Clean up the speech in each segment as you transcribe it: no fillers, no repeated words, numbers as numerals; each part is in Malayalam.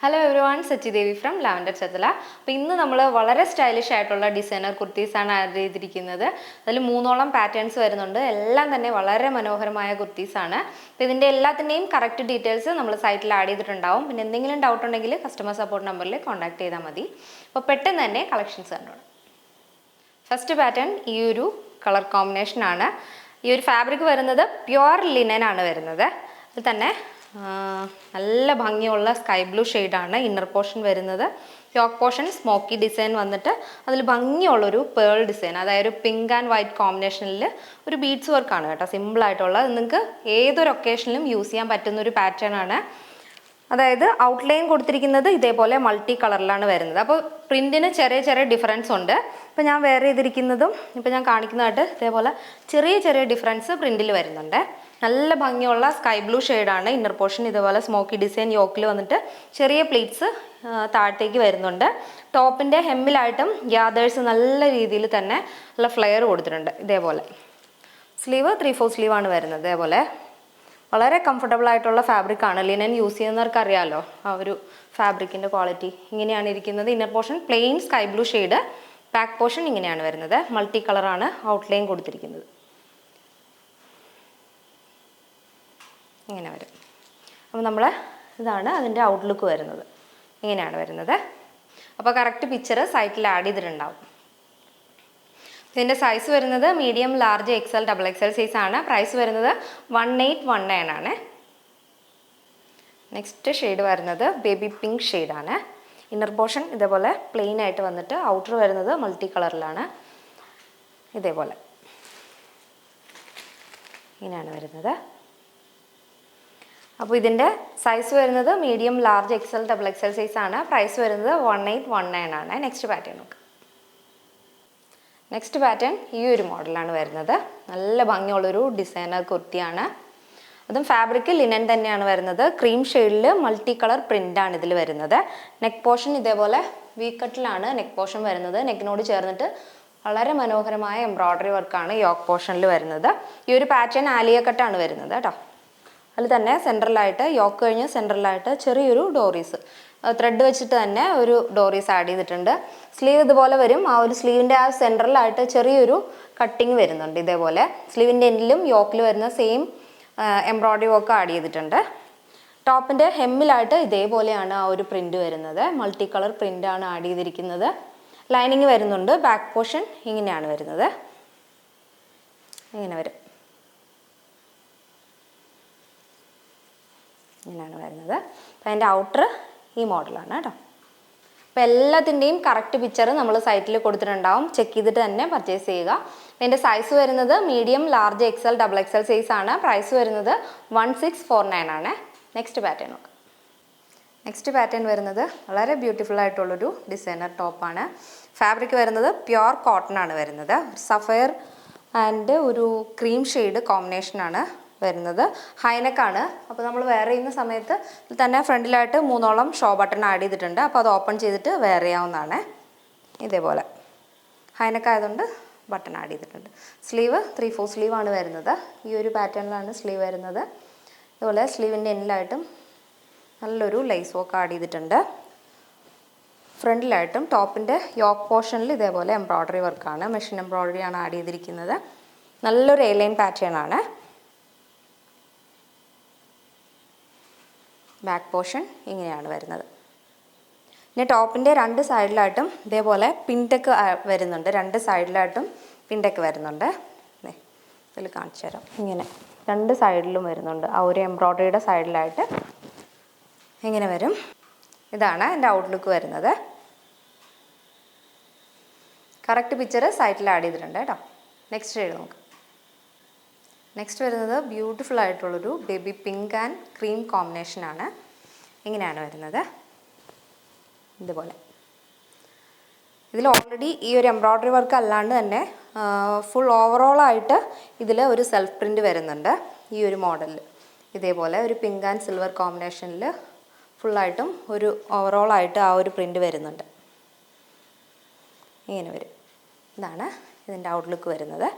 Hello everyone, Sachi Devi from Lavender Chatala. അപ്പോൾ ഇന്ന് നമ്മൾ വളരെ സ്റ്റൈലിഷ് ആയിട്ടുള്ള ഡിസൈനർ കുർത്തീസ് ആണ് ആഡ് ചെയ്തിരിക്കുന്നത്. അതിൽ മൂന്നോളം പാറ്റേൺസ് വരുന്നുണ്ട്. എല്ലാം തന്നെ വളരെ മനോഹരമായ കുർത്തീസ് ആണ്. അപ്പോൾ ഇതിന്റെ എല്ലാത്തിന്റെയും കറക്റ്റ് ഡീറ്റെയിൽസ് നമ്മൾ സൈറ്റിൽ ആഡ് ചെയ്തിട്ടുണ്ടാവും. പിന്നെ എന്തെങ്കിലും ഡൗട്ട് ഉണ്ടെങ്കിൽ കസ്റ്റമർ സപ്പോർട്ട് നമ്പറിൽ കോൺടാക്ട് ചെയ്താൽ മതി. അപ്പോൾ പെട്ടെന്ന് തന്നെ കളക്ഷൻസ് കണ്ടോളാം. ഫസ്റ്റ് പാറ്റേൺ ഈ ഒരു കളർ കോമ്പിനേഷൻ ആണ്. ഈ ഒരു ഫാബ്രിക് വരുന്നത് പ്യുവർ ലിനൻ ആണ് വരുന്നത്. അതിൽ തന്നെ നല്ല ഭംഗിയുള്ള സ്കൈ ബ്ലൂ ഷെയ്ഡാണ് ഇന്നർ പോർഷൻ വരുന്നത്. യോക്ക് പോർഷൻ സ്മോക്കി ഡിസൈൻ വന്നിട്ട് അതിൽ ഭംഗിയുള്ളൊരു പേൾ ഡിസൈൻ, അതായത് പിങ്ക് ആൻഡ് വൈറ്റ് കോമ്പിനേഷനിൽ ഒരു ബീഡ്സ് വർക്കാണ് കേട്ടോ. സിമ്പിളായിട്ടുള്ളത്, നിങ്ങൾക്ക് ഏതൊരു ഒക്കേഷനിലും യൂസ് ചെയ്യാൻ പറ്റുന്ന ഒരു പാറ്റേൺ ആണ്. അതായത് ഔട്ട്ലൈൻ കൊടുത്തിരിക്കുന്നത് ഇതേപോലെ മൾട്ടി കളറിലാണ് വരുന്നത്. അപ്പോൾ പ്രിൻറ്റിന് ചെറിയ ചെറിയ ഡിഫറൻസ് ഉണ്ട്. ഇപ്പോൾ ഞാൻ വെയർ ചെയ്തിരിക്കുന്നതും ഇപ്പോൾ ഞാൻ കാണിക്കുന്നതായിട്ട് ഇതേപോലെ ചെറിയ ചെറിയ ഡിഫറൻസ് പ്രിൻറ്റിൽ വരുന്നുണ്ട്. നല്ല ഭംഗിയുള്ള സ്കൈ ബ്ലൂ ഷെയ്ഡാണ്. ഇന്നർ പോർഷൻ ഇതേപോലെ സ്മോക്കി ഡിസൈൻ യോക്കിൽ വന്നിട്ട് ചെറിയ പ്ലീറ്റ്സ് താഴത്തേക്ക് വരുന്നുണ്ട്. ടോപ്പിൻ്റെ ഹെമ്മിലായിട്ടും ഗ്യാദേഴ്സ് നല്ല രീതിയിൽ തന്നെ നല്ല ഫ്ലെയർ കൊടുത്തിട്ടുണ്ട്. ഇതേപോലെ സ്ലീവ് 3/4 സ്ലീവാണ് വരുന്നത്. ഇതേപോലെ വളരെ കംഫർട്ടബിൾ ആയിട്ടുള്ള ഫാബ്രിക്കാണ്. ലിനൻ യൂസ് ചെയ്യുന്നവർക്ക് അറിയാമല്ലോ ആ ഒരു ഫാബ്രിക്കിൻ്റെ ക്വാളിറ്റി. ഇങ്ങനെയാണ് ഇരിക്കുന്നത്. Inner portion plain sky blue shade, back portion ഇങ്ങനെയാണ് വരുന്നത്. മൾട്ടി കളറാണ് ഔട്ട്ലൈൻ കൊടുത്തിരിക്കുന്നത്. ഇങ്ങനെ വരും. അപ്പോൾ നമ്മൾ ഇതാണ് അതിൻ്റെ ഔട്ട്ലുക്ക് വരുന്നത്. ഇങ്ങനെയാണ് വരുന്നത്. അപ്പോൾ കറക്റ്റ് പിക്ചർ സൈറ്റിൽ ആഡ് ചെയ്തിട്ടുണ്ടാവും. ഇതിൻ്റെ സൈസ് വരുന്നത് medium, large, XL, XXL size ആണ്. പ്രൈസ് വരുന്നത് 1819 ആണ്. നെക്സ്റ്റ് ഷെയ്ഡ് വരുന്നത് ബേബി പിങ്ക് ഷെയ്ഡാണ്. ഇന്നർ പോർഷൻ ഇതേപോലെ പ്ലെയിൻ ആയിട്ട് വന്നിട്ട് ഔട്ടർ വരുന്നത് മൾട്ടി കളറിലാണ്. ഇതേപോലെ ഇങ്ങനെയാണ് വരുന്നത്. അപ്പോൾ ഇതിൻ്റെ സൈസ് വരുന്നത് medium, large, XL, XXL size ആണ്. പ്രൈസ് വരുന്നത് 1819 ആണ്. നെക്സ്റ്റ് പാറ്റേൺ നോക്കാം. നെക്സ്റ്റ് പാറ്റേൺ ഈ ഒരു മോഡലാണ് വരുന്നത്. നല്ല ഭംഗിയുള്ളൊരു ഡിസൈനർ കുർത്തിയാണ്. അതും ഫാബ്രിക് ലിനൻ തന്നെയാണ് വരുന്നത്. ക്രീം ഷെയ്ഡിൽ മൾട്ടി കളർ പ്രിൻ്റാണ് ഇതിൽ വരുന്നത്. നെക്ക് പോർഷൻ ഇതേപോലെ വി കട്ടിലാണ് നെക്ക് പോർഷൻ വരുന്നത്. നെക്കിനോട് ചേർന്നിട്ട് വളരെ മനോഹരമായ എംബ്രോയ്ഡറി വർക്കാണ് യോക്ക് പോർഷനിൽ വരുന്നത്. ഈ ഒരു പാറ്റേൺ ആലിയ കട്ടാണ് വരുന്നത് കേട്ടോ. അതിൽ തന്നെ സെൻട്രലായിട്ട് യോക്ക് കഴിഞ്ഞ് സെൻട്രലായിട്ട് ചെറിയൊരു ഡോറീസ് ത്രെഡ് വെച്ചിട്ട് തന്നെ ഒരു ഡോറീസ് ആഡ് ചെയ്തിട്ടുണ്ട്. സ്ലീവ് ഇതുപോലെ വരും. ആ ഒരു സ്ലീവിൻ്റെ ആ സെൻട്രലായിട്ട് ചെറിയൊരു കട്ടിങ് വരുന്നുണ്ട്. ഇതേപോലെ സ്ലീവിൻ്റെ എൻഡിലും യോക്കിൽ വരുന്ന സെയിം എംബ്രോയ്ഡറി വർക്ക് ആഡ് ചെയ്തിട്ടുണ്ട്. ടോപ്പിൻ്റെ ഹെമ്മിലായിട്ട് ഇതേപോലെയാണ് ആ ഒരു പ്രിൻ്റ് വരുന്നത്. മൾട്ടി കളർ പ്രിൻ്റാണ് ആഡ് ചെയ്തിരിക്കുന്നത്. ലൈനിങ് വരുന്നുണ്ട്. ബാക്ക് പോർഷൻ ഇങ്ങനെയാണ് വരുന്നത്. ഇങ്ങനെ വരും. ഇങ്ങനെയാണ് വരുന്നത്. അപ്പോൾ അതിൻ്റെ ഔട്ടർ ഈ മോഡലാണ് കേട്ടോ. അപ്പോൾ എല്ലാത്തിൻ്റെയും കറക്റ്റ് പിക്ചർ നമ്മൾ സൈറ്റിൽ കൊടുത്തിട്ടുണ്ടാവും. ചെക്ക് ചെയ്തിട്ട് തന്നെ പർച്ചേസ് ചെയ്യുക. അതിൻ്റെ സൈസ് വരുന്നത് medium, large, XL, XXL size ആണ്. പ്രൈസ് വരുന്നത് 1649 ആണ്. നെക്സ്റ്റ് പാറ്റേൺ നോക്കാം. നെക്സ്റ്റ് പാറ്റേൺ വരുന്നത് വളരെ ബ്യൂട്ടിഫുൾ ആയിട്ടുള്ളൊരു ഡിസൈനർ ടോപ്പാണ്. ഫാബ്രിക് വരുന്നത് പ്യുവർ കോട്ടൺ ആണ് വരുന്നത്. സഫയർ ആൻഡ് ഒരു ക്രീം ഷെയ്ഡ് കോമ്പിനേഷനാണ് വരുന്നത്. ഹൈനെക്കാണ്. അപ്പോൾ നമ്മൾ വെയർ ചെയ്യുന്ന സമയത്ത് തന്നെ ഫ്രണ്ടിലായിട്ട് 3ഓളം ഷോ ബട്ടൺ ആഡ് ചെയ്തിട്ടുണ്ട്. അപ്പോൾ അത് ഓപ്പൺ ചെയ്തിട്ട് വെയർ ചെയ്യാവുന്നതാണ്. ഇതേപോലെ ഹൈനെക്ക് ആയതുകൊണ്ട് ബട്ടൺ ആഡ് ചെയ്തിട്ടുണ്ട്. സ്ലീവ് 3/4 സ്ലീവാണ് വരുന്നത്. ഈ ഒരു പാറ്റേണിലാണ് സ്ലീവ് വരുന്നത്. ഇതുപോലെ സ്ലീവിൻ്റെ എൻഡിലായിട്ടും നല്ലൊരു ലേസ് വർക്ക് ആഡ് ചെയ്തിട്ടുണ്ട്. ഫ്രണ്ടിലായിട്ടും ടോപ്പിൻ്റെ യോക്ക് പോർഷനിൽ ഇതേപോലെ എംബ്രോയ്ഡറി വർക്കാണ്, മെഷീൻ എംബ്രോയ്ഡറി ആണ് ആഡ് ചെയ്തിരിക്കുന്നത്. നല്ലൊരു എലൈൻ പാറ്റേൺ ആണ്. ബാക്ക് പോർഷൻ ഇങ്ങനെയാണ് വരുന്നത്. ഇനി ടോപ്പിൻ്റെ രണ്ട് സൈഡിലായിട്ടും ഇതേപോലെ പിൻടെക്ക് വരുന്നുണ്ട്. രണ്ട് സൈഡിലായിട്ടും പിൻടെക്ക് വരുന്നുണ്ട്. ഇതിൽ കാണിച്ചു തരാം. ഇങ്ങനെ രണ്ട് സൈഡിലും വരുന്നുണ്ട്. ആ ഒരു എംബ്രോയ്ഡറിയുടെ സൈഡിലായിട്ട് ഇങ്ങനെ വരും. ഇതാണ് എൻ്റെ ഔട്ട്ലുക്ക് വരുന്നത്. കറക്റ്റ് പിക്ചർ സൈറ്റിൽ ആഡ് ചെയ്തിട്ടുണ്ട് കേട്ടോ. നെക്സ്റ്റ് ഷെയ്ഡ് നോക്കാം. നെക്സ്റ്റ് വരുന്നത് ബ്യൂട്ടിഫുൾ ആയിട്ടുള്ളൊരു ബേബി പിങ്ക് ആൻഡ് ക്രീം കോമ്പിനേഷനാണ്. ഇങ്ങനെയാണ് വരുന്നത്. ഇതുപോലെ ഇതിൽ ഓൾറെഡി ഈ ഒരു എംബ്രോയ്ഡറി വർക്ക് അല്ലാണ്ട് തന്നെ ഫുൾ ഓവറോളായിട്ട് ഇതിൽ ഒരു സെൽഫ് പ്രിൻ്റ് വരുന്നുണ്ട്. ഈ ഒരു മോഡലിൽ ഇതേപോലെ ഒരു പിങ്ക് ആൻഡ് സിൽവർ കോമ്പിനേഷനിൽ ഫുള്ളായിട്ടും ഒരു ഓവറോളായിട്ട് ആ ഒരു പ്രിൻ്റ് വരുന്നുണ്ട്. ഇങ്ങനെ വരും. ഇതാണ് ഇതിൻ്റെ ഔട്ട്ലുക്ക് വരുന്നത്.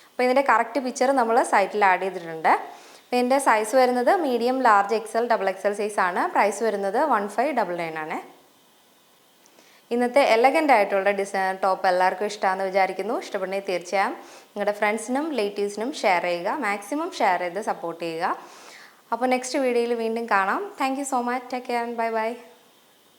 അപ്പോൾ ഇതിൻ്റെ കറക്റ്റ് പിക്ചർ നമ്മൾ സൈറ്റിൽ ആഡ് ചെയ്തിട്ടുണ്ട്. അപ്പോൾ ഇതിൻ്റെ സൈസ് വരുന്നത് medium, large, XL, double XL size ആണ്. പ്രൈസ് വരുന്നത് 1599 ആണ്. ഇന്നത്തെ എലഗൻ്റ് ആയിട്ടുള്ള ഡിസൈനർ ടോപ്പ് എല്ലാവർക്കും ഇഷ്ടമാണെന്ന് വിചാരിക്കുന്നു. ഇഷ്ടപ്പെടുന്നെങ്കിൽ തീർച്ചയായും നിങ്ങളുടെ ഫ്രണ്ട്സിനും റിലേറ്റീവ്സിനും ഷെയർ ചെയ്യുക. മാക്സിമം ഷെയർ ചെയ്ത് സപ്പോർട്ട് ചെയ്യുക. അപ്പോൾ നെക്സ്റ്റ് വീഡിയോയിൽ വീണ്ടും കാണാം. Thank you so much. Take care and bye bye.